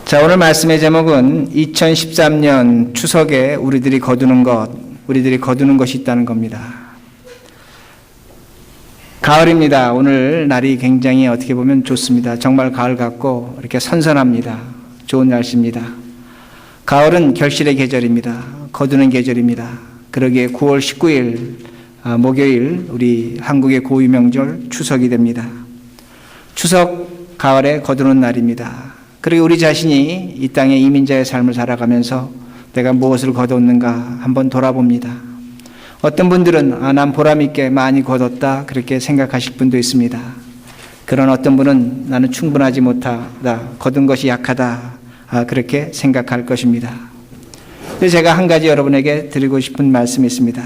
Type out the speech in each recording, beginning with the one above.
자, 오늘 말씀의 제목은 2013년 추석에 우리들이 거두는 것이 있다는 겁니다. 가을입니다. 오늘 날이 굉장히 어떻게 보면 좋습니다. 정말 가을 같고 이렇게 선선합니다. 좋은 날씨입니다. 가을은 결실의 계절입니다. 거두는 계절입니다. 그러기에 9월 19일 목요일 우리 한국의 고유명절 추석이 됩니다. 추석 가을에 거두는 날입니다. 그리고 우리 자신이 이 땅의 이민자의 삶을 살아가면서 내가 무엇을 거뒀는가 한번 돌아봅니다. 어떤 분들은 난 보람있게 많이 거뒀다 그렇게 생각하실 분도 있습니다. 그런 어떤 분은 나는 충분하지 못하다, 거둔 것이 약하다 그렇게 생각할 것입니다. 그래서 제가 한 가지 여러분에게 드리고 싶은 말씀이 있습니다.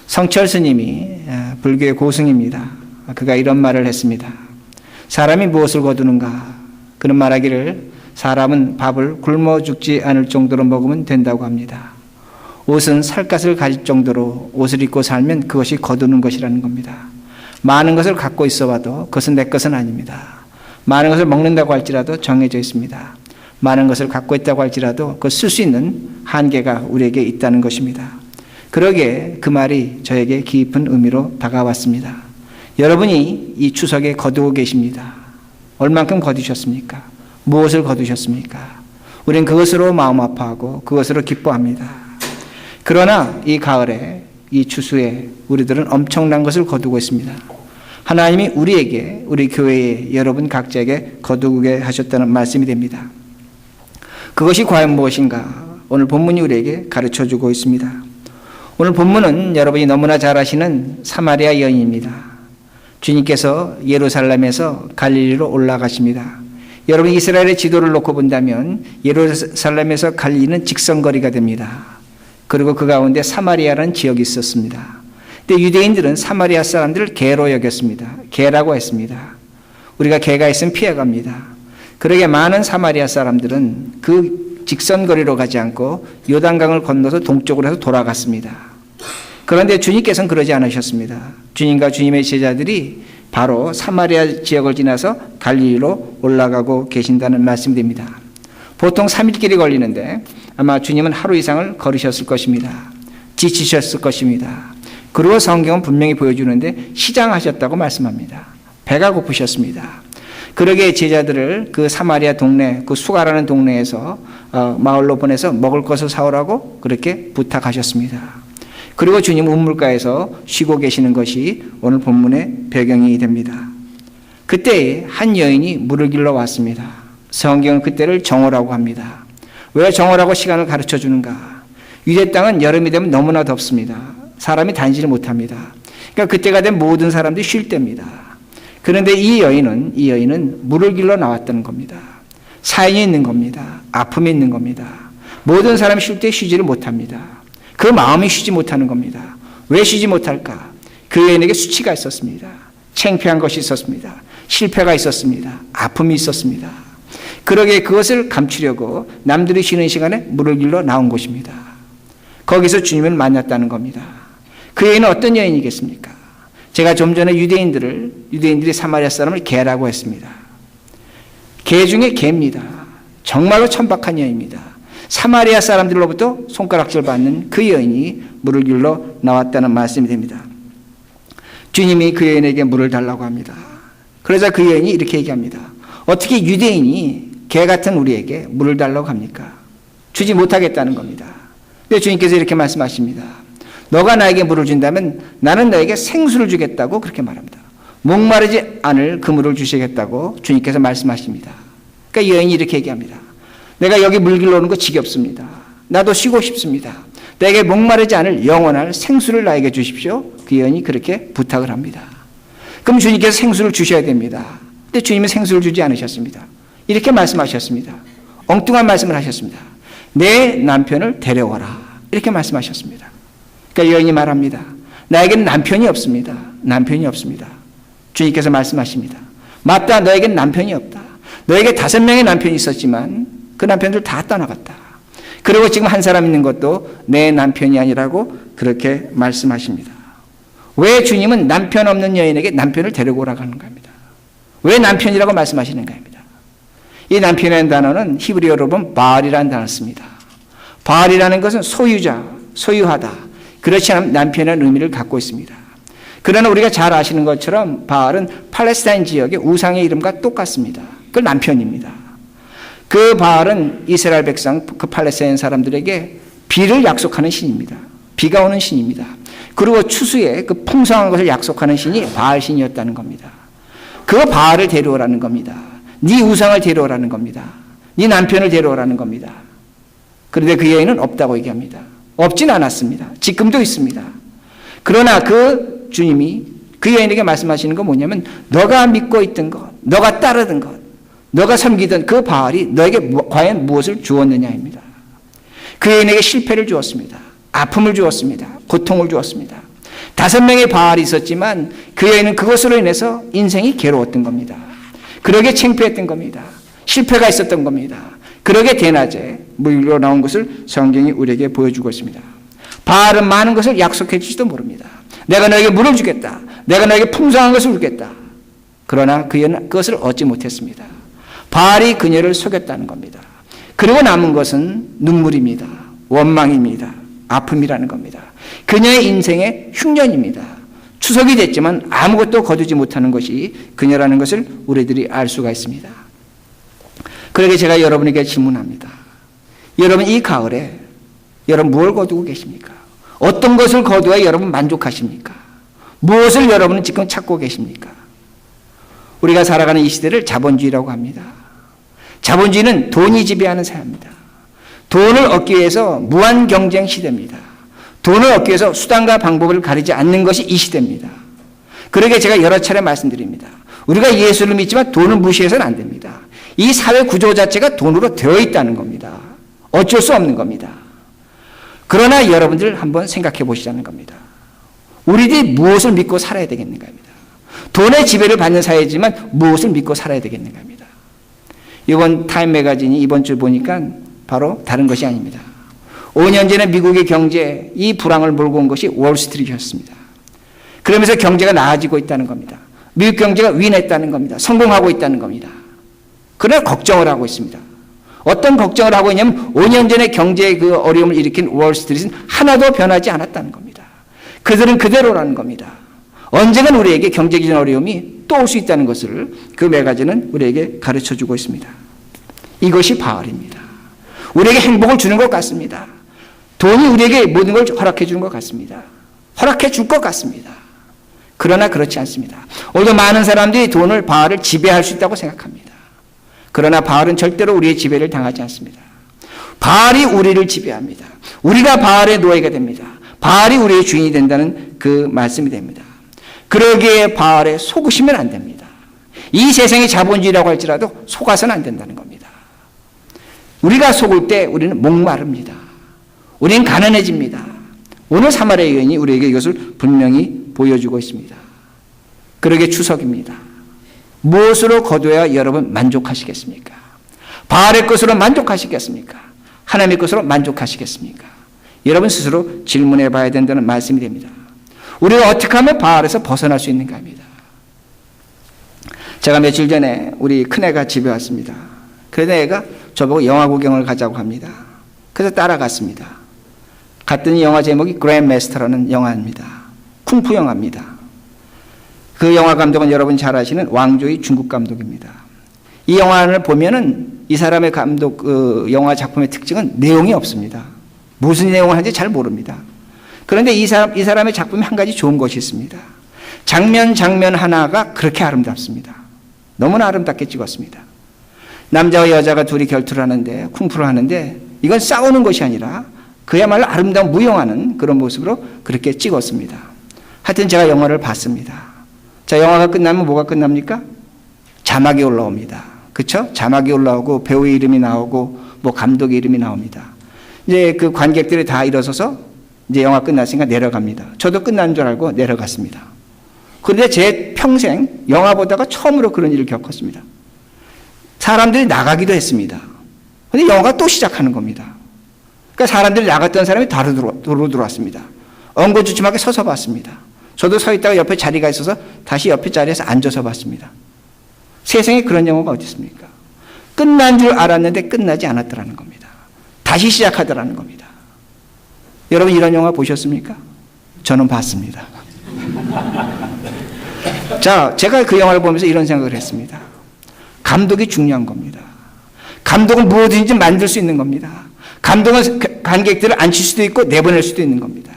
성철 스님이 불교의 고승입니다. 그가 이런 말을 했습니다. 사람이 무엇을 거두는가? 그는 말하기를 사람은 밥을 굶어 죽지 않을 정도로 먹으면 된다고 합니다. 옷은 살갗을 가질 정도로 옷을 입고 살면 그것이 거두는 것이라는 겁니다. 많은 것을 갖고 있어 봐도 그것은 내 것은 아닙니다. 많은 것을 먹는다고 할지라도 정해져 있습니다. 많은 것을 갖고 있다고 할지라도 그걸 쓸 수 있는 한계가 우리에게 있다는 것입니다. 그러기에 그 말이 저에게 깊은 의미로 다가왔습니다. 여러분이 이 추석에 거두고 계십니다. 얼만큼 거두셨습니까? 무엇을 거두셨습니까? 우리는 그것으로 마음 아파하고 그것으로 기뻐합니다. 그러나 이 가을에 이 추수에 우리들은 엄청난 것을 거두고 있습니다. 하나님이 우리에게, 우리 교회에 여러분 각자에게 거두게 하셨다는 말씀이 됩니다. 그것이 과연 무엇인가? 오늘 본문이 우리에게 가르쳐주고 있습니다. 오늘 본문은 여러분이 너무나 잘 아시는 사마리아 여인입니다. 주님께서 예루살렘에서 갈릴리로 올라가십니다. 여러분 이스라엘의 지도를 놓고 본다면 예루살렘에서 갈릴리는 직선거리가 됩니다. 그리고 그 가운데 사마리아라는 지역이 있었습니다. 근데 유대인들은 사마리아 사람들을 개로 여겼습니다. 개라고 했습니다. 우리가 개가 있으면 피해갑니다. 그러게 많은 사마리아 사람들은 그 직선거리로 가지 않고 요단강을 건너서 동쪽으로 해서 돌아갔습니다. 그런데 주님께서는 그러지 않으셨습니다. 주님과 주님의 제자들이 바로 사마리아 지역을 지나서 갈릴리로 올라가고 계신다는 말씀이 됩니다. 보통 3일길이 걸리는데 아마 주님은 하루 이상을 걸으셨을 것입니다. 지치셨을 것입니다. 그리고 성경은 분명히 보여주는데 시장하셨다고 말씀합니다. 배가 고프셨습니다. 그러게 제자들을 그 사마리아 동네, 그 수가라는 동네에서 마을로 보내서 먹을 것을 사오라고 그렇게 부탁하셨습니다. 그리고 주님 우물가에서 쉬고 계시는 것이 오늘 본문의 배경이 됩니다. 그때 한 여인이 물을 길러 왔습니다. 성경은 그때를 정오라고 합니다. 왜 정오라고 시간을 가르쳐 주는가? 유대 땅은 여름이 되면 너무나 덥습니다. 사람이 다니지를 못합니다. 그러니까 그때가 된 모든 사람들이 쉴 때입니다. 그런데 이 여인은 물을 길러 나왔다는 겁니다. 사연이 있는 겁니다. 아픔이 있는 겁니다. 모든 사람이 쉴 때 쉬지를 못합니다. 그 마음이 쉬지 못하는 겁니다. 왜 쉬지 못할까? 그 여인에게 수치가 있었습니다. 창피한 것이 있었습니다. 실패가 있었습니다. 아픔이 있었습니다. 그러기에 그것을 감추려고 남들이 쉬는 시간에 물을 길러 나온 곳입니다. 거기서 주님을 만났다는 겁니다. 그 여인은 어떤 여인이겠습니까? 제가 좀 전에 유대인들이 사마리아 사람을 개라고 했습니다. 개 중에 개입니다. 정말로 천박한 여인입니다. 사마리아 사람들로부터 손가락질 받는 그 여인이 물을 길러 나왔다는 말씀이 됩니다. 주님이 그 여인에게 물을 달라고 합니다. 그러자 그 여인이 이렇게 얘기합니다. 어떻게 유대인이 개 같은 우리에게 물을 달라고 합니까? 주지 못하겠다는 겁니다. 근데 주님께서 이렇게 말씀하십니다. 너가 나에게 물을 준다면 나는 너에게 생수를 주겠다고 그렇게 말합니다. 목마르지 않을 그 물을 주시겠다고 주님께서 말씀하십니다. 그러니까 여인이 이렇게 얘기합니다. 내가 여기 물 길러 오는 거 지겹습니다. 나도 쉬고 싶습니다. 내게 목마르지 않을 영원할 생수를 나에게 주십시오. 그 여인이 그렇게 부탁을 합니다. 그럼 주님께서 생수를 주셔야 됩니다. 근데 주님은 생수를 주지 않으셨습니다. 이렇게 말씀하셨습니다. 엉뚱한 말씀을 하셨습니다. 내 남편을 데려와라. 이렇게 말씀하셨습니다. 그러니까 여인이 말합니다. 나에게는 남편이 없습니다. 남편이 없습니다. 주님께서 말씀하십니다. 맞다. 너에게는 남편이 없다. 너에게 5명의 남편이 있었지만 그 남편들 다 떠나갔다. 그리고 지금 한 사람 있는 것도 내 남편이 아니라고 그렇게 말씀하십니다. 왜 주님은 남편 없는 여인에게 남편을 데리고 오라고 하는가 합니다. 왜 남편이라고 말씀하시는가 합니다. 이 남편이라는 단어는 히브리어로 보면 바알이라는 단어를 씁니다. 바알이라는 것은 소유자, 소유하다. 그렇지 않으면 남편이라는 의미를 갖고 있습니다. 그러나 우리가 잘 아시는 것처럼 바알은 팔레스타인 지역의 우상의 이름과 똑같습니다. 그건 남편입니다. 그 바알은 이스라엘 백성, 그 팔레스타인 사람들에게 비를 약속하는 신입니다. 비가 오는 신입니다. 그리고 추수에 그 풍성한 것을 약속하는 신이 바알 신이었다는 겁니다. 그 바알을 데려오라는 겁니다. 네 우상을 데려오라는 겁니다. 네 남편을 데려오라는 겁니다. 그런데 그 여인은 없다고 얘기합니다. 없진 않았습니다. 지금도 있습니다. 그러나 그 주님이 그 여인에게 말씀하시는 건 뭐냐면 너가 믿고 있던 것, 너가 따르던 것, 너가 섬기던 그 바알이 너에게 과연 무엇을 주었느냐입니다. 그 여인에게 실패를 주었습니다. 아픔을 주었습니다. 고통을 주었습니다. 5명의 바알이 있었지만 그 여인은 그것으로 인해서 인생이 괴로웠던 겁니다. 그러게 창피했던 겁니다. 실패가 있었던 겁니다. 그러게 대낮에 물로 나온 것을 성경이 우리에게 보여주고 있습니다. 바알은 많은 것을 약속해 줄지도 모릅니다. 내가 너에게 물을 주겠다. 내가 너에게 풍성한 것을 주겠다. 그러나 그녀는 그것을 얻지 못했습니다. 바알이 그녀를 속였다는 겁니다. 그리고 남은 것은 눈물입니다. 원망입니다. 아픔이라는 겁니다. 그녀의 인생의 흉년입니다. 추석이 됐지만 아무것도 거두지 못하는 것이 그녀라는 것을 우리들이 알 수가 있습니다. 그러게 제가 여러분에게 질문합니다. 여러분 이 가을에 여러분 무엇을 거두고 계십니까? 어떤 것을 거두어 여러분 만족하십니까? 무엇을 여러분은 지금 찾고 계십니까? 우리가 살아가는 이 시대를 자본주의라고 합니다. 자본주의는 돈이 지배하는 사회입니다. 돈을 얻기 위해서 무한 경쟁 시대입니다. 돈을 얻기 위해서 수단과 방법을 가리지 않는 것이 이 시대입니다. 그러게 제가 여러 차례 말씀드립니다. 우리가 예수를 믿지만 돈을 무시해서는 안 됩니다. 이 사회 구조 자체가 돈으로 되어 있다는 겁니다. 어쩔 수 없는 겁니다. 그러나 여러분들 한번 생각해 보시자는 겁니다. 우리들이 무엇을 믿고 살아야 되겠는가 합니다. 돈의 지배를 받는 사회지만 무엇을 믿고 살아야 되겠는가 합니다. 이번 타임 매거진이 이번 주 보니까 바로 다른 것이 아닙니다. 5년 전에 미국의 경제 이 불황을 몰고 온 것이 월스트리트였습니다. 그러면서 경제가 나아지고 있다는 겁니다. 미국 경제가 위인했다는 겁니다. 성공하고 있다는 겁니다. 그러나 걱정을 하고 있습니다. 어떤 걱정을 하고 있냐면 5년 전에 경제의 그 어려움을 일으킨 월스트리트는 하나도 변하지 않았다는 겁니다. 그들은 그대로라는 겁니다. 언젠간 우리에게 경제적인 어려움이 또 올 수 있다는 것을 그 매거진은 우리에게 가르쳐주고 있습니다. 이것이 바알입니다. 우리에게 행복을 주는 것 같습니다. 돈이 우리에게 모든 걸 허락해 주는 것 같습니다. 허락해 줄 것 같습니다. 그러나 그렇지 않습니다. 오늘도 많은 사람들이 돈을 바알을 지배할 수 있다고 생각합니다. 그러나 바알은 절대로 우리의 지배를 당하지 않습니다. 바알이 우리를 지배합니다. 우리가 바알의 노예가 됩니다. 바알이 우리의 주인이 된다는 그 말씀이 됩니다. 그러기에 바알에 속으시면 안 됩니다. 이 세상이 자본주의라고 할지라도 속아서는 안 된다는 겁니다. 우리가 속을 때 우리는 목마릅니다. 우리는 가난해집니다. 오늘 사마리아 여인이 우리에게 이것을 분명히 보여주고 있습니다. 그러게 추석입니다. 무엇으로 거둬야 여러분 만족하시겠습니까? 바알의 것으로 만족하시겠습니까? 하나님의 것으로 만족하시겠습니까? 여러분 스스로 질문해 봐야 된다는 말씀이 됩니다. 우리가 어떻게 하면 바알에서 벗어날 수 있는가 합니다. 제가 며칠 전에 우리 큰애가 집에 왔습니다. 그래서 애가 저보고 영화 구경을 가자고 합니다. 그래서 따라갔습니다. 갔더니 영화 제목이 그랜드마스터라는 영화입니다. 쿵푸 영화입니다. 그 영화 감독은 여러분 잘 아시는 왕조의 중국 감독입니다. 이 영화를 보면은 이 사람의 감독 그 영화 작품의 특징은 내용이 없습니다. 무슨 내용을 하는지 잘 모릅니다. 그런데 이 사람의 작품에 한 가지 좋은 것이 있습니다. 장면 하나가 그렇게 아름답습니다. 너무나 아름답게 찍었습니다. 남자와 여자가 둘이 결투를 하는데 쿵푸를 하는데 이건 싸우는 것이 아니라 그야말로 아름다운 무용하는 그런 모습으로 그렇게 찍었습니다. 하여튼 제가 영화를 봤습니다. 자, 영화가 끝나면 뭐가 끝납니까? 자막이 올라옵니다. 그렇죠? 자막이 올라오고 배우의 이름이 나오고 뭐 감독의 이름이 나옵니다. 이제 그 관객들이 다 일어서서 이제 영화 끝났으니까 내려갑니다. 저도 끝난 줄 알고 내려갔습니다. 그런데 제 평생 영화 보다가 처음으로 그런 일을 겪었습니다. 사람들이 나가기도 했습니다. 그런데 영화가 또 시작하는 겁니다. 그러니까 사람들이 나갔던 사람이 도로 들어왔습니다. 엉거주춤하게 서서 봤습니다. 저도 서 있다가 옆에 자리가 있어서 다시 옆에 자리에서 앉아서 봤습니다. 세상에 그런 영화가 어디 있습니까? 끝난 줄 알았는데 끝나지 않았더라는 겁니다. 다시 시작하더라는 겁니다. 여러분 이런 영화 보셨습니까? 저는 봤습니다. 자, 제가 그 영화를 보면서 이런 생각을 했습니다. 감독이 중요한 겁니다. 감독은 무엇이든지 만들 수 있는 겁니다. 감독은 관객들을 앉힐 수도 있고 내보낼 수도 있는 겁니다.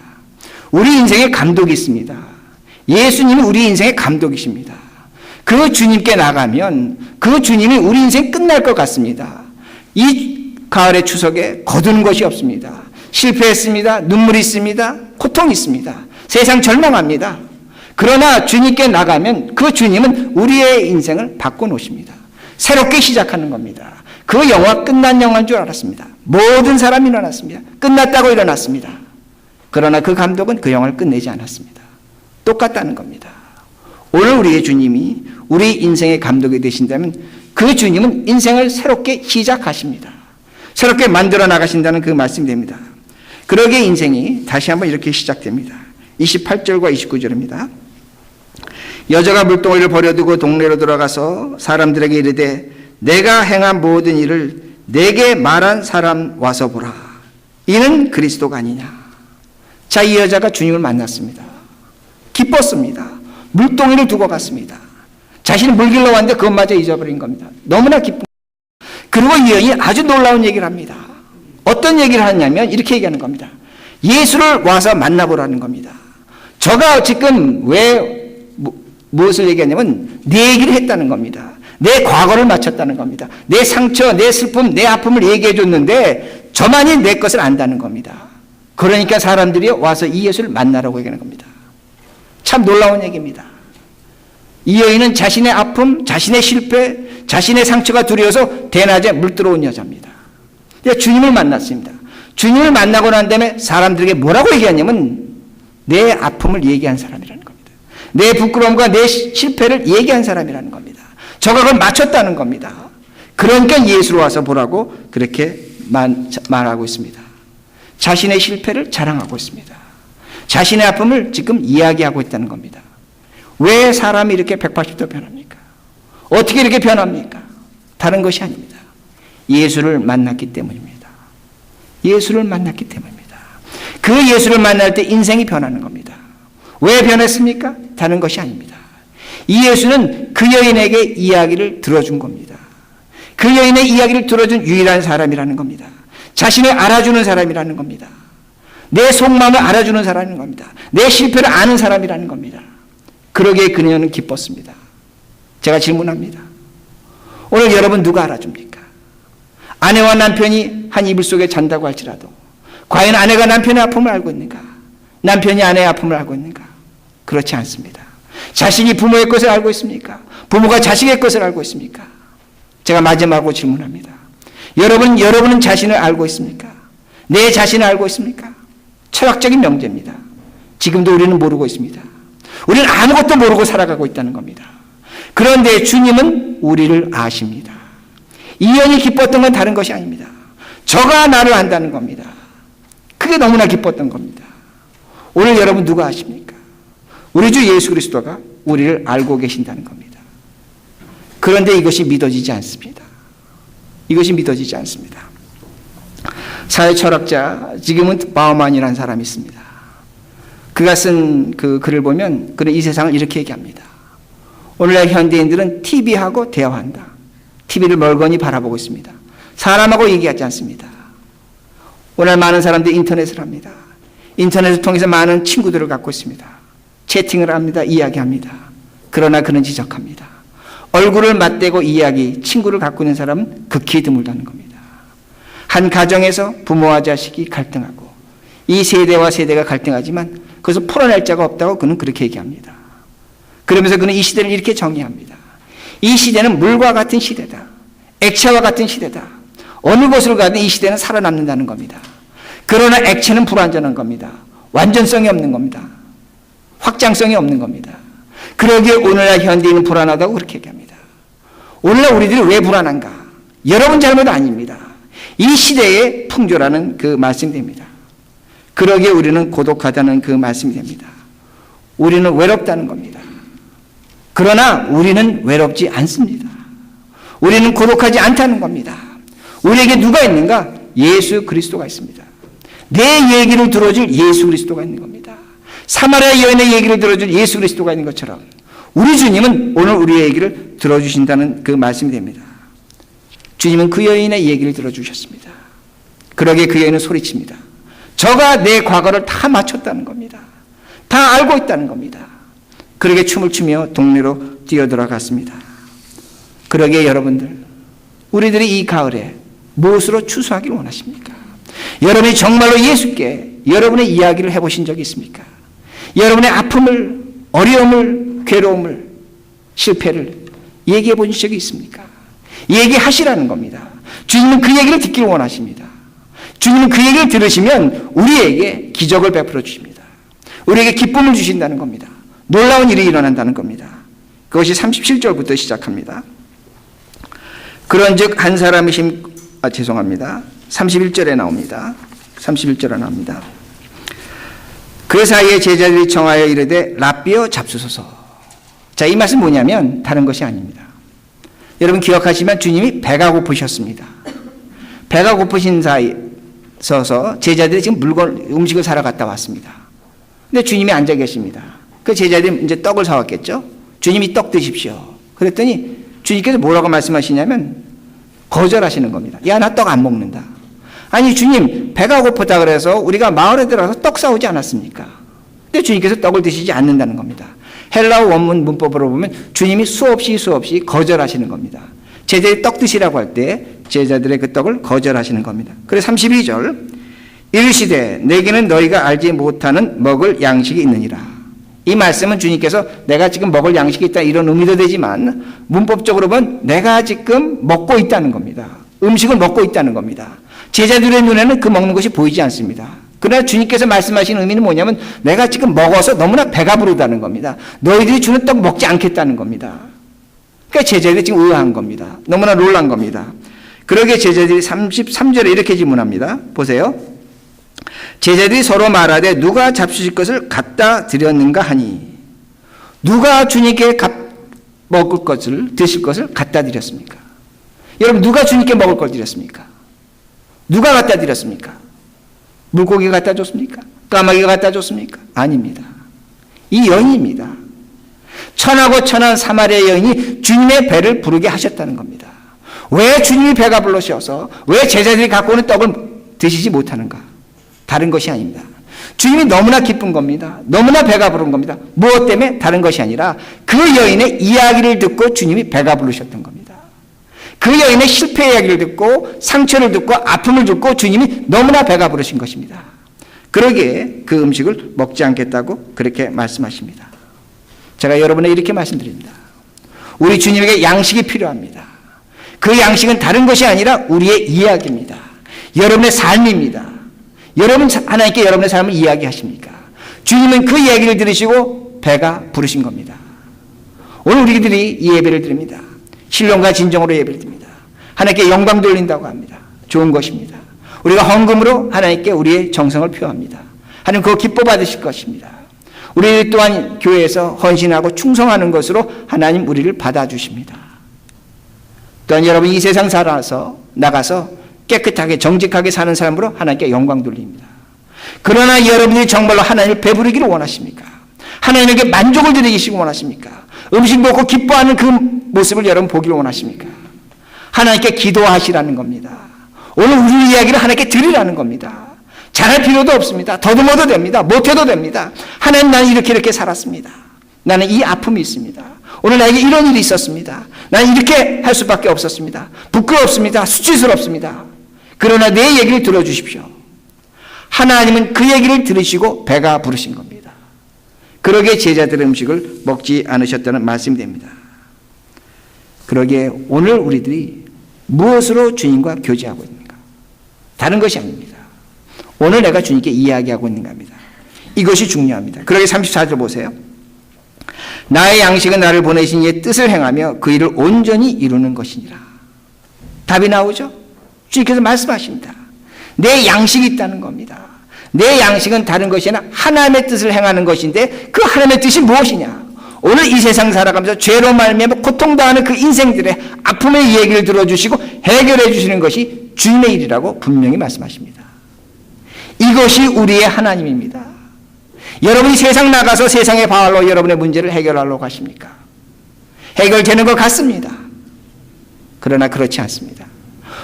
우리 인생에 감독이 있습니다. 예수님이 우리 인생의 감독이십니다. 그 주님께 나가면 그 주님이 우리 인생 끝날 것 같습니다. 이 가을의 추석에 거두는 것이 없습니다. 실패했습니다. 눈물이 있습니다. 고통이 있습니다. 세상 절망합니다. 그러나 주님께 나가면 그 주님은 우리의 인생을 바꿔놓으십니다. 새롭게 시작하는 겁니다. 그 영화 끝난 영화인 줄 알았습니다. 모든 사람이 일어났습니다. 끝났다고 일어났습니다. 그러나 그 감독은 그 영화를 끝내지 않았습니다. 똑같다는 겁니다. 오늘 우리의 주님이 우리 인생의 감독이 되신다면 그 주님은 인생을 새롭게 시작하십니다. 새롭게 만들어 나가신다는 그 말씀이 됩니다. 그러기에 인생이 다시 한번 이렇게 시작됩니다. 28절과 29절입니다. 여자가 물동이를 버려두고 동네로 들어가서 사람들에게 이르되 내가 행한 모든 일을 내게 말한 사람 와서 보라. 이는 그리스도가 아니냐. 자, 이 여자가 주님을 만났습니다. 기뻤습니다. 물동이를 두고 갔습니다. 자신이 물 길러 왔는데 그것마저 잊어버린 겁니다. 너무나 기쁜. 그리고 이 여인이 아주 놀라운 얘기를 합니다. 어떤 얘기를 하냐면 이렇게 얘기하는 겁니다. 예수를 와서 만나보라는 겁니다. 저가 지금 왜 무엇을 얘기하냐면 내 얘기를 했다는 겁니다. 내 과거를 맞췄다는 겁니다. 내 상처, 내 슬픔, 내 아픔을 얘기해 줬는데 저만이 내 것을 안다는 겁니다. 그러니까 사람들이 와서 이 예수를 만나라고 얘기하는 겁니다. 참 놀라운 얘기입니다. 이 여인은 자신의 아픔, 자신의 실패, 자신의 상처가 두려워서 대낮에 물 들어온 여자입니다. 주님을 만났습니다. 주님을 만나고 난 다음에 사람들에게 뭐라고 얘기하냐면 내 아픔을 얘기한 사람이라는 겁니다. 내 부끄러움과 내 실패를 얘기한 사람이라는 겁니다. 저가 그걸 맞췄다는 겁니다. 그러니까 예수로 와서 보라고 그렇게 말하고 있습니다. 자신의 실패를 자랑하고 있습니다. 자신의 아픔을 지금 이야기하고 있다는 겁니다. 왜 사람이 이렇게 180도 변합니까? 어떻게 이렇게 변합니까? 다른 것이 아닙니다. 예수를 만났기 때문입니다. 예수를 만났기 때문입니다. 그 예수를 만날 때 인생이 변하는 겁니다. 왜 변했습니까? 다른 것이 아닙니다. 이 예수는 그 여인에게 이야기를 들어준 겁니다. 그 여인의 이야기를 들어준 유일한 사람이라는 겁니다. 자신을 알아주는 사람이라는 겁니다. 내 속마음을 알아주는 사람인 겁니다. 내 실패를 아는 사람이라는 겁니다. 그러기에 그녀는 기뻤습니다. 제가 질문합니다. 오늘 여러분 누가 알아줍니까? 아내와 남편이 한 이불 속에 잔다고 할지라도 과연 아내가 남편의 아픔을 알고 있는가? 남편이 아내의 아픔을 알고 있는가? 그렇지 않습니다. 자식이 부모의 것을 알고 있습니까? 부모가 자식의 것을 알고 있습니까? 제가 마지막으로 질문합니다. 여러분은 자신을 알고 있습니까? 내 자신을 알고 있습니까? 철학적인 명제입니다. 지금도 우리는 모르고 있습니다. 우리는 아무것도 모르고 살아가고 있다는 겁니다. 그런데 주님은 우리를 아십니다. 이 여인이 기뻤던 건 다른 것이 아닙니다. 저가 나를 안다는 겁니다. 그게 너무나 기뻤던 겁니다. 오늘 여러분 누가 아십니까? 우리 주 예수 그리스도가 우리를 알고 계신다는 겁니다. 그런데 이것이 믿어지지 않습니다. 이것이 믿어지지 않습니다. 사회철학자 지그문트 바우만이라는 사람이 있습니다. 그가 쓴 그 글을 보면 그는 이 세상을 이렇게 얘기합니다. 오늘날 현대인들은 TV하고 대화한다. TV를 멀거니 바라보고 있습니다. 사람하고 얘기하지 않습니다. 오늘 많은 사람들이 인터넷을 합니다. 인터넷을 통해서 많은 친구들을 갖고 있습니다. 채팅을 합니다. 이야기합니다. 그러나 그는 지적합니다. 얼굴을 맞대고 친구를 갖고 있는 사람은 극히 드물다는 겁니다. 한 가정에서 부모와 자식이 갈등하고 이 세대와 세대가 갈등하지만 그것을 풀어낼 자가 없다고 그는 그렇게 얘기합니다. 그러면서 그는 이 시대를 이렇게 정의합니다. 이 시대는 물과 같은 시대다. 액체와 같은 시대다. 어느 곳을 가든 이 시대는 살아남는다는 겁니다. 그러나 액체는 불완전한 겁니다. 완전성이 없는 겁니다. 확장성이 없는 겁니다. 그러기에 오늘날 현대인은 불안하다고 그렇게 얘기합니다. 오늘날 우리들이 왜 불안한가? 여러분 잘못 아닙니다. 이 시대의 풍조라는 그 말씀이 됩니다. 그러기에 우리는 고독하다는 그 말씀이 됩니다. 우리는 외롭다는 겁니다. 그러나 우리는 외롭지 않습니다. 우리는 고독하지 않다는 겁니다. 우리에게 누가 있는가? 예수 그리스도가 있습니다. 내 얘기를 들어줄 예수 그리스도가 있는 겁니다. 사마리아 여인의 얘기를 들어줄 예수 그리스도가 있는 것처럼 우리 주님은 오늘 우리의 얘기를 들어주신다는 그 말씀이 됩니다. 주님은 그 여인의 얘기를 들어주셨습니다. 그러기에 그 여인은 소리칩니다. 저가 내 과거를 다 맞췄다는 겁니다. 다 알고 있다는 겁니다. 그러기에 춤을 추며 동네로 뛰어들어갔습니다. 그러기에 여러분들, 우리들이 이 가을에 무엇으로 추수하기를 원하십니까? 여러분이 정말로 예수께 여러분의 이야기를 해보신 적이 있습니까? 여러분의 아픔을, 어려움을, 괴로움을, 실패를 얘기해 보신 적이 있습니까? 얘기하시라는 겁니다. 주님은 그 얘기를 듣기를 원하십니다. 주님은 그 얘기를 들으시면 우리에게 기적을 베풀어 주십니다. 우리에게 기쁨을 주신다는 겁니다. 놀라운 일이 일어난다는 겁니다. 그것이 37절부터 시작합니다. 그런즉 한 사람이 죄송합니다. 31절에 나옵니다. 31절에 나옵니다. 그 사이에 제자들이 청하여 이르되 랍비여 잡수소서. 자, 이 말씀 뭐냐면 다른 것이 아닙니다. 여러분 기억하시면 주님이 배가 고프셨습니다. 배가 고프신 사이 서서 제자들이 지금 음식을 사러 갔다 왔습니다. 근데 주님이 앉아 계십니다. 그 제자들이 이제 떡을 사왔겠죠. 주님이 떡 드십시오. 그랬더니 주님께서 뭐라고 말씀하시냐면 거절하시는 겁니다. 야, 나 떡 안 먹는다. 아니 주님, 배가 고프다 그래서 우리가 마을에 들어가서 떡 사오지 않았습니까? 근데 주님께서 떡을 드시지 않는다는 겁니다. 헬라어 원문 문법으로 보면 주님이 수없이 거절하시는 겁니다. 제자들이 떡 드시라고 할 때 제자들의 그 떡을 거절하시는 겁니다. 그래서 32절 이르시되 내게는 너희가 알지 못하는 먹을 양식이 있느니라. 이 말씀은 주님께서 내가 지금 먹을 양식이 있다 이런 의미도 되지만 문법적으로 보면 내가 지금 먹고 있다는 겁니다. 음식을 먹고 있다는 겁니다. 제자들의 눈에는 그 먹는 것이 보이지 않습니다. 그러나 주님께서 말씀하시는 의미는 뭐냐면 내가 지금 먹어서 너무나 배가 부르다는 겁니다. 너희들이 주는 떡 먹지 않겠다는 겁니다. 그러니까 제자들이 지금 의아한 겁니다. 너무나 놀란 겁니다. 그러게 제자들이 33절에 이렇게 질문합니다. 보세요. 제자들이 서로 말하되 누가 잡수실 것을 갖다 드렸는가 하니 누가 주님께 먹을 것을 드실 것을 갖다 드렸습니까? 여러분 누가 주님께 먹을 걸 드렸습니까? 누가 갖다 드렸습니까? 물고기가 갖다 줬습니까? 까마귀가 갖다 줬습니까? 아닙니다. 이 여인입니다. 천하고 천한 사마리아 여인이 주님의 배를 부르게 하셨다는 겁니다. 왜 주님이 배가 불러셔서 왜 제자들이 갖고 오는 떡을 드시지 못하는가? 다른 것이 아닙니다. 주님이 너무나 기쁜 겁니다. 너무나 배가 부른 겁니다. 무엇 때문에? 다른 것이 아니라 그 여인의 이야기를 듣고 주님이 배가 부르셨던 겁니다. 그 여인의 실패 이야기를 듣고 상처를 듣고 아픔을 듣고 주님이 너무나 배가 부르신 것입니다. 그러기에 그 음식을 먹지 않겠다고 그렇게 말씀하십니다. 제가 여러분에게 이렇게 말씀드립니다. 우리 주님에게 양식이 필요합니다. 그 양식은 다른 것이 아니라 우리의 이야기입니다. 여러분의 삶입니다. 여러분 하나님께 여러분의 삶을 이야기하십니까? 주님은 그 이야기를 들으시고 배가 부르신 겁니다. 오늘 우리들이 이 예배를 드립니다. 신령과 진정으로 예배를 드립니다. 하나님께 영광 돌린다고 합니다. 좋은 것입니다. 우리가 헌금으로 하나님께 우리의 정성을 표합니다. 하나님 그거 기뻐 받으실 것입니다. 우리 또한 교회에서 헌신하고 충성하는 것으로 하나님 우리를 받아주십니다. 또한 여러분 이 세상 나가서 깨끗하게 정직하게 사는 사람으로 하나님께 영광 돌립니다. 그러나 여러분이 정말로 하나님을 배부르기를 원하십니까? 하나님에게 만족을 드리시기 원하십니까? 음식 먹고 기뻐하는 그 모습을 여러분 보기를 원하십니까? 하나님께 기도하시라는 겁니다. 오늘 우리 이야기를 하나님께 드리라는 겁니다. 잘할 필요도 없습니다. 더듬어도 됩니다. 못해도 됩니다. 하나님 나는 이렇게 살았습니다. 나는 이 아픔이 있습니다. 오늘 나에게 이런 일이 있었습니다. 나는 이렇게 할 수밖에 없었습니다. 부끄럽습니다. 수치스럽습니다. 그러나 내 얘기를 들어주십시오. 하나님은 그 얘기를 들으시고 배가 부르신 겁니다. 그러기에 제자들의 음식을 먹지 않으셨다는 말씀이 됩니다. 그러기에 오늘 우리들이 무엇으로 주님과 교제하고 있는가? 다른 것이 아닙니다. 오늘 내가 주님께 이야기하고 있는가 합니다. 이것이 중요합니다. 그러기에 34절 보세요. 나의 양식은 나를 보내신 이의 뜻을 행하며 그 일을 온전히 이루는 것이니라. 답이 나오죠? 주님께서 말씀하십니다. 내 양식이 있다는 겁니다. 내 양식은 다른 것이 아니라 하나님의 뜻을 행하는 것인데 그 하나님의 뜻이 무엇이냐? 오늘 이 세상 살아가면서 죄로 말미암아 고통당하는 그 인생들의 아픔의 얘기를 들어주시고 해결해 주시는 것이 주님의 일이라고 분명히 말씀하십니다. 이것이 우리의 하나님입니다. 여러분이 세상 나가서 세상의 바울로 여러분의 문제를 해결하려고 하십니까? 해결되는 것 같습니다. 그러나 그렇지 않습니다.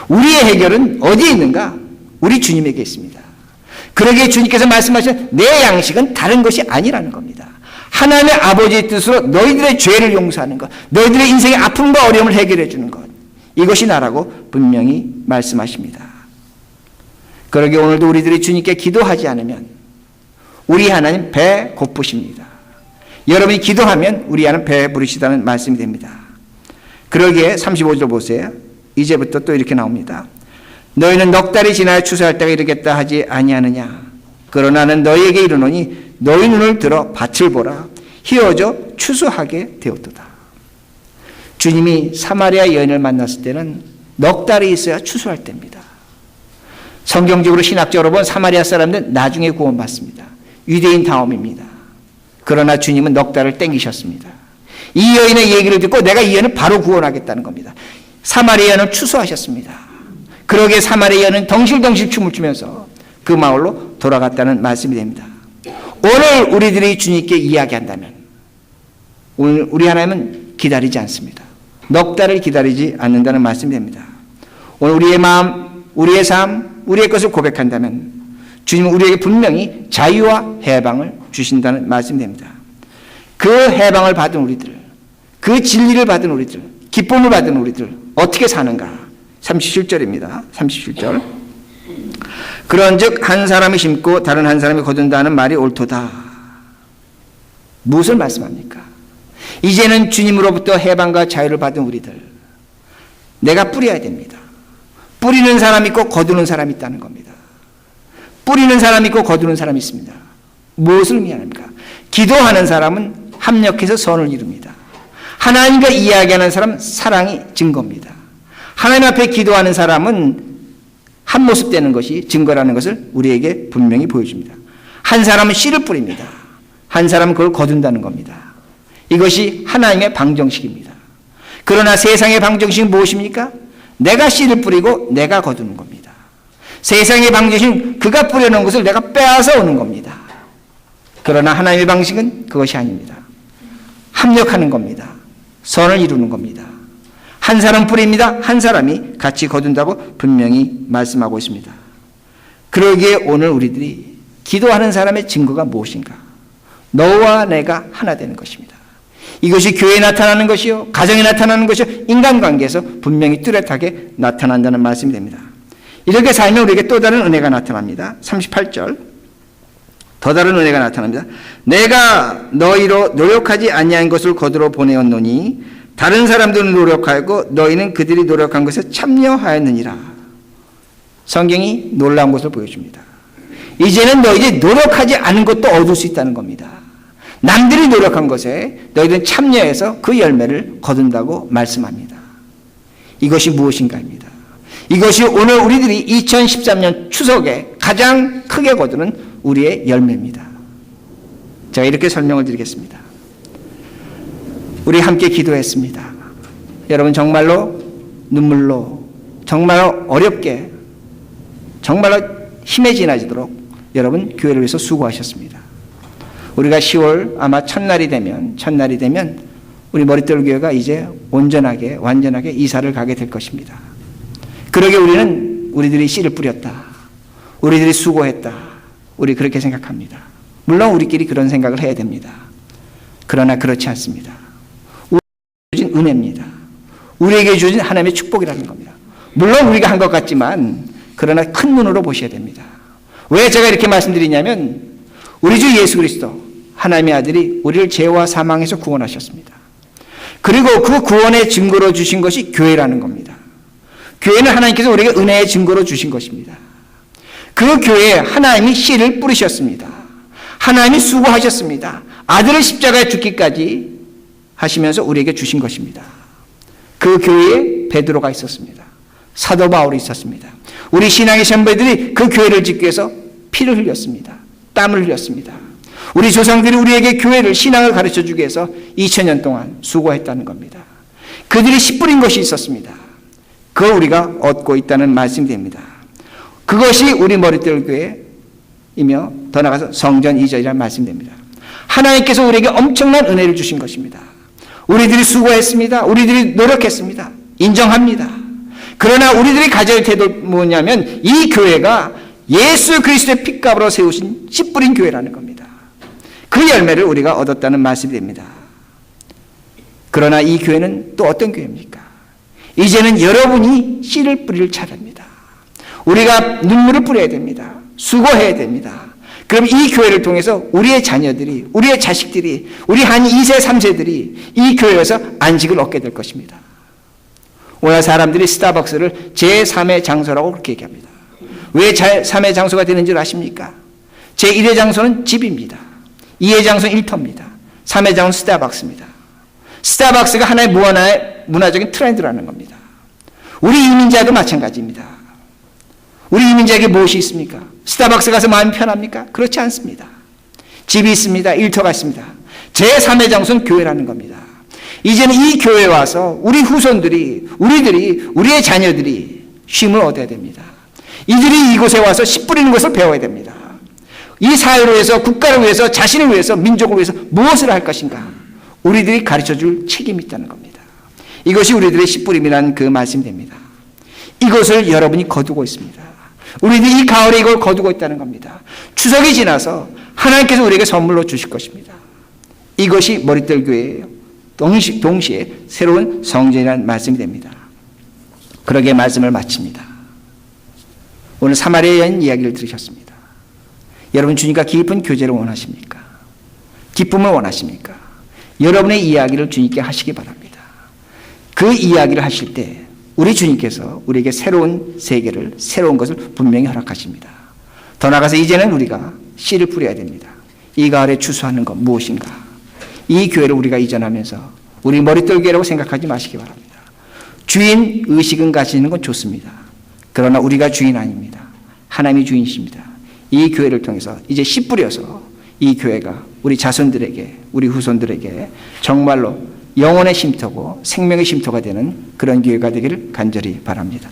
우리의 해결은 어디에 있는가? 우리 주님에게 있습니다. 그러기에 주님께서 말씀하신 내 양식은 다른 것이 아니라는 겁니다. 하나님의 아버지의 뜻으로 너희들의 죄를 용서하는 것, 너희들의 인생의 아픔과 어려움을 해결해 주는 것, 이것이 나라고 분명히 말씀하십니다. 그러기에 오늘도 우리들이 주님께 기도하지 않으면 우리 하나님 배 고프십니다. 여러분이 기도하면 우리 하나님 배 부르시다는 말씀이 됩니다. 그러기에 35절 보세요. 이제부터 또 이렇게 나옵니다. 너희는 넉 달이 지나야 추수할 때가 이르겠다 하지 아니하느냐. 그러나 나는 너희에게 이르노니 너희 눈을 들어 밭을 보라. 희어져 추수하게 되었도다. 주님이 사마리아 여인을 만났을 때는 넉 달이 있어야 추수할 때입니다. 성경적으로 신학적으로 본 사마리아 사람들은 나중에 구원받습니다. 유대인 다음입니다. 그러나 주님은 넉 달을 땡기셨습니다. 이 여인의 얘기를 듣고 내가 이 여인을 바로 구원하겠다는 겁니다. 사마리아 여인은 추수하셨습니다. 그러기에 사마리아 여인은 덩실덩실 춤을 추면서 그 마을로 돌아갔다는 말씀이 됩니다. 오늘 우리들이 주님께 이야기한다면 오늘 우리 하나님은 기다리지 않습니다. 넉 달을 기다리지 않는다는 말씀이 됩니다. 오늘 우리의 마음, 우리의 삶, 우리의 것을 고백한다면 주님은 우리에게 분명히 자유와 해방을 주신다는 말씀이 됩니다. 그 해방을 받은 우리들, 그 진리를 받은 우리들, 기쁨을 받은 우리들 어떻게 사는가? 37절입니다. 37절. 그런즉 한 사람이 심고 다른 한 사람이 거둔다는 말이 옳도다. 무엇을 말씀합니까? 이제는 주님으로부터 해방과 자유를 받은 우리들, 내가 뿌려야 됩니다. 뿌리는 사람이 있고 거두는 사람이 있다는 겁니다. 뿌리는 사람이 있고 거두는 사람이 있습니다. 무엇을 의미합니까? 기도하는 사람은 합력해서 선을 이룹니다. 하나님과 이야기하는 사람은 사랑이 증거입니다. 하나님 앞에 기도하는 사람은 한 모습 되는 것이 증거라는 것을 우리에게 분명히 보여줍니다. 한 사람은 씨를 뿌립니다. 한 사람은 그걸 거둔다는 겁니다. 이것이 하나님의 방정식입니다. 그러나 세상의 방정식은 무엇입니까? 내가 씨를 뿌리고 내가 거두는 겁니다. 세상의 방정식은 그가 뿌려놓은 것을 내가 빼앗아 오는 겁니다. 그러나 하나님의 방식은 그것이 아닙니다. 합력하는 겁니다. 선을 이루는 겁니다. 한 사람 뿌립니다. 한 사람이 같이 거둔다고 분명히 말씀하고 있습니다. 그러기에 오늘 우리들이 기도하는 사람의 증거가 무엇인가? 너와 내가 하나 되는 것입니다. 이것이 교회에 나타나는 것이요, 가정에 나타나는 것이요, 인간관계에서 분명히 뚜렷하게 나타난다는 말씀이 됩니다. 이렇게 살면 우리에게 또 다른 은혜가 나타납니다. 38절. 더 다른 은혜가 나타납니다. 내가 너희로 노력하지 아니한 것을 거두러 보내었노니 다른 사람들은 노력하고 너희는 그들이 노력한 것에 참여하였느니라. 성경이 놀라운 것을 보여줍니다. 이제는 너희들이 노력하지 않은 것도 얻을 수 있다는 겁니다. 남들이 노력한 것에 너희들은 참여해서 그 열매를 거둔다고 말씀합니다. 이것이 무엇인가입니다. 이것이 오늘 우리들이 2013년 추석에 가장 크게 거두는 우리의 열매입니다. 제가 이렇게 설명을 드리겠습니다. 우리 함께 기도했습니다. 여러분 정말로 눈물로 정말 어렵게 정말로 힘에 지나지도록 여러분 교회를 위해서 수고하셨습니다. 우리가 10월 아마 첫날이 되면 우리 머릿돌 교회가 이제 온전하게 완전하게 이사를 가게 될 것입니다. 그러게 우리는 우리들이 씨를 뿌렸다. 우리들이 수고했다. 우리 그렇게 생각합니다. 물론 우리끼리 그런 생각을 해야 됩니다. 그러나 그렇지 않습니다. 우리에게 주어진 은혜입니다. 우리에게 주어진 하나님의 축복이라는 겁니다. 물론 우리가 한 것 같지만 그러나 큰 눈으로 보셔야 됩니다. 왜 제가 이렇게 말씀드리냐면 우리 주 예수 그리스도 하나님의 아들이 우리를 죄와 사망에서 구원하셨습니다. 그리고 그 구원의 증거로 주신 것이 교회라는 겁니다. 교회는 하나님께서 우리에게 은혜의 증거로 주신 것입니다. 그 교회에 하나님이 씨를 뿌리셨습니다. 하나님이 수고하셨습니다. 아들을 십자가에 죽기까지 하시면서 우리에게 주신 것입니다. 그 교회에 베드로가 있었습니다. 사도 바울이 있었습니다. 우리 신앙의 선배들이 그 교회를 짓기 위해서 피를 흘렸습니다. 땀을 흘렸습니다. 우리 조상들이 우리에게 교회를, 신앙을 가르쳐주기 위해서 2000년 동안 수고했다는 겁니다. 그들이 씨 뿌린 것이 있었습니다. 그걸 우리가 얻고 있다는 말씀이 됩니다. 그것이 우리 머릿들 교회이며 더 나아가서 성전 이전이라는 말씀이 됩니다. 하나님께서 우리에게 엄청난 은혜를 주신 것입니다. 우리들이 수고했습니다. 우리들이 노력했습니다. 인정합니다. 그러나 우리들이 가져야 할 태도는 뭐냐면 이 교회가 예수 그리스도의 핏값으로 세우신 씨 뿌린 교회라는 겁니다. 그 열매를 우리가 얻었다는 말씀이 됩니다. 그러나 이 교회는 또 어떤 교회입니까? 이제는 여러분이 씨를 뿌릴 차례입니다. 우리가 눈물을 뿌려야 됩니다. 수고해야 됩니다. 그럼 이 교회를 통해서 우리의 자녀들이, 우리의 자식들이, 우리 한 2세, 3세들이 이 교회에서 안식을 얻게 될 것입니다. 오늘 사람들이 스타벅스를 제3의 장소라고 그렇게 얘기합니다. 왜 제3의 장소가 되는 줄 아십니까? 제1의 장소는 집입니다. 2의 장소는 일터입니다. 3의 장소는 스타벅스입니다. 스타벅스가 하나의 문화적인 트렌드라는 겁니다. 우리 이민자도 마찬가지입니다. 우리 이민자에게 무엇이 있습니까? 스타벅스 가서 마음이 편합니까? 그렇지 않습니다. 집이 있습니다. 일터가 있습니다. 제3의 장소는 교회라는 겁니다. 이제는 이 교회에 와서 우리 후손들이, 우리의 자녀들이 쉼을 얻어야 됩니다. 이들이 이곳에 와서 씨 뿌리는 것을 배워야 됩니다. 이 사회를 위해서, 국가를 위해서, 자신을 위해서, 민족을 위해서 무엇을 할 것인가? 우리들이 가르쳐줄 책임이 있다는 겁니다. 이것이 우리들의 씨 뿌림이라는 그 말씀이 됩니다. 이것을 여러분이 거두고 있습니다. 우리들이 이 가을에 이걸 거두고 있다는 겁니다. 추석이 지나서 하나님께서 우리에게 선물로 주실 것입니다. 이것이 머릿들 교회예요. 동시에 새로운 성전이라는 말씀이 됩니다. 그러게 말씀을 마칩니다. 오늘 사마리아 여인 이야기를 들으셨습니다. 여러분 주님과 깊은 교제를 원하십니까? 기쁨을 원하십니까? 여러분의 이야기를 주님께 하시기 바랍니다. 그 이야기를 하실 때 우리 주님께서 우리에게 새로운 세계를, 새로운 것을 분명히 허락하십니다. 더 나아가서 이제는 우리가 씨를 뿌려야 됩니다. 이 가을에 추수하는 것 무엇인가? 이 교회를 우리가 이전하면서 우리 머릿돌교회라고 생각하지 마시기 바랍니다. 주인 의식은 가지는 건 좋습니다. 그러나 우리가 주인 아닙니다. 하나님이 주인이십니다. 이 교회를 통해서 이제 씨 뿌려서 이 교회가 우리 자손들에게, 우리 후손들에게 정말로 영혼의 쉼터고 생명의 쉼터가 되는 그런 교회가 되기를 간절히 바랍니다.